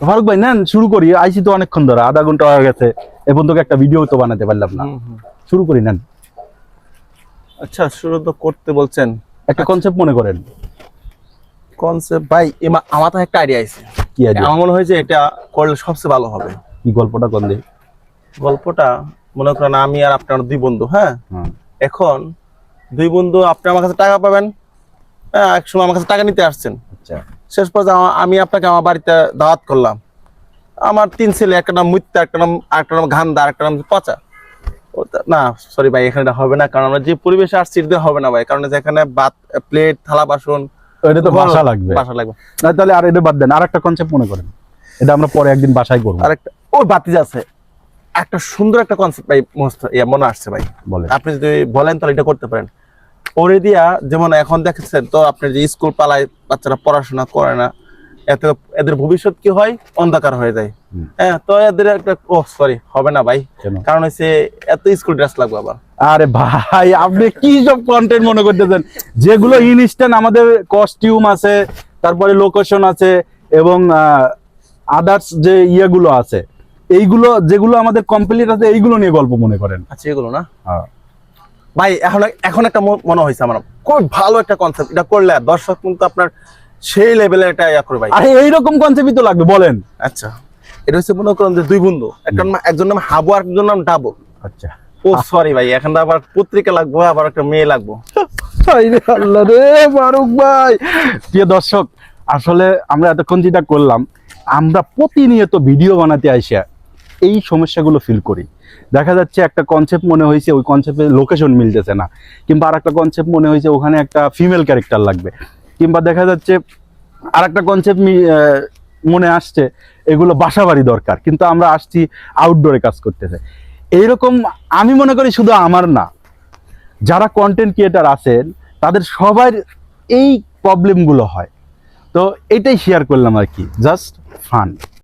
ফারুক ভাই নেন শুরু করি, আইসি তো অনেকক্ষণ ধরে, আধা ঘন্টা হয়ে গেছে, এখন তো একটা ভিডিও তো বানাতে পারলাম না। শুরু করি নেন। আচ্ছা, শুরু তো করতে বলছেন, একটা কনসেপ্ট মনে করেন। কনসেপ্ট ভাই আমার তো একটা আইডিয়া আছে। কি idea? আমার মনে হয় যে এটা করলে সবচেয়ে ভালো হবে। কি গল্পটা কোন দিক? গল্পটা মনে করেন আমি আর আপনার দুই বন্ধু, হ্যাঁ, হ্যাঁ, এখন দুই বন্ধু, আপনি আমার কাছে টাকা পাবেন, হ্যাঁ, এক সময় আমার কাছে টাকা নিতে আসছেন, আচ্ছা শেষ পর্যন্ত আমি আপনাকে আমার বাড়িতে দাওয়াত করলাম। আমার তিন ছেলে, একটা নাম মুত্তা, একটা নাম ঘান্দা, একটা নাম পচা। না সরি ভাই, এখানে এটা হবে না, কারণ আমরা যে পরিবেশে আসছি এটা হবে না ভাই, কারণ যেখানে ভাত, প্লেট, থালা বাসন, এটা তো বাসা লাগবে। বাসা লাগবে। না তাহলে আর এটা বাদ দেন, আর একটা কনসেপ্ট মনে করেন, এটা আমরা পরে একদিন বাসায় করবো। আরেকটা ওই বাতিজ আছে, একটা সুন্দর একটা কনসেপ্ট ভাই মনে আসছে ভাই, বলে আপনি যদি বলেন তাহলে এটা করতে পারেন। ওরে দিয়া যেমন এখন দেখেছেন তো, আপনার যে স্কুল পালায় বাচ্চারা পড়াশোনা করে না, এতে এদের ভবিষ্যৎ কি হয়, অন্ধকার হয়ে যায়। হ্যাঁ, তো এদের একটা সরি হবে না ভাই, কেন? কারণ হচ্ছে এত স্কুল ড্রেস লাগবে আবার। আরে ভাই আপনি কি সব কন্টেন্ট মনে করতেছেন, যেগুলো ইনস্ট্যান্ট আমাদের কস্টিউম আছে, তারপরে লোকেশন আছে, এবং আদার্স যে ইয়েগুলো আছে, এইগুলো যেগুলো আমাদের কমপ্লিট আছে, এইগুলো নিয়ে গল্প মনে করেন। আচ্ছা, এগুলো না হ্যাঁ। ভাই, এখন একটা মনে হয়েছে আমার, খুব ভালো একটা কনসেপ্ট, এটা করলে দর্শক কিন্তু আপনার সেই লেভেলের একটা ইয়া করে ভাই। আরে এইরকম কনসেপ্টই তো লাগবে, বলেন। আচ্ছা, এটা হচ্ছে মনে করেন যে দুই বন্ধু, একজন নাম হাবু আর একজন নাম ডাবু। আচ্ছা ও সরি ভাই, এখন তো আবার পত্রিকা লাগবো, আবার একটা মেয়ে লাগবো। আল্লাহ রে ফারুক ভাই। প্রিয় দর্শক, আসলে আমরা এতক্ষণ যেটা করলাম, আমরা প্রতিনিয়ত ভিডিও বানাতে আইসা এই সমস্যাগুলো ফিল করি। দেখা যাচ্ছে একটা কনসেপ্ট মনে হয়েছে, ওই কনসেপ্টের লোকেশন মিলতেছে না, কিংবা আর একটা কনসেপ্ট মনে হয়েছে ওখানে একটা ফিমেল ক্যারেক্টার লাগবে, কিংবা দেখা যাচ্ছে আর একটা কনসেপ্ট মনে আসছে এগুলো বাসা বাড়ি দরকার, কিন্তু আমরা আসছি আউটডোরে কাজ করতেছে। এইরকম আমি মনে করি শুধু আমার না, যারা কন্টেন্ট ক্রিয়েটার আছেন তাদের সবার এই প্রবলেমগুলো হয়। তো এটাই শেয়ার করলাম আর কি, জাস্ট ফান।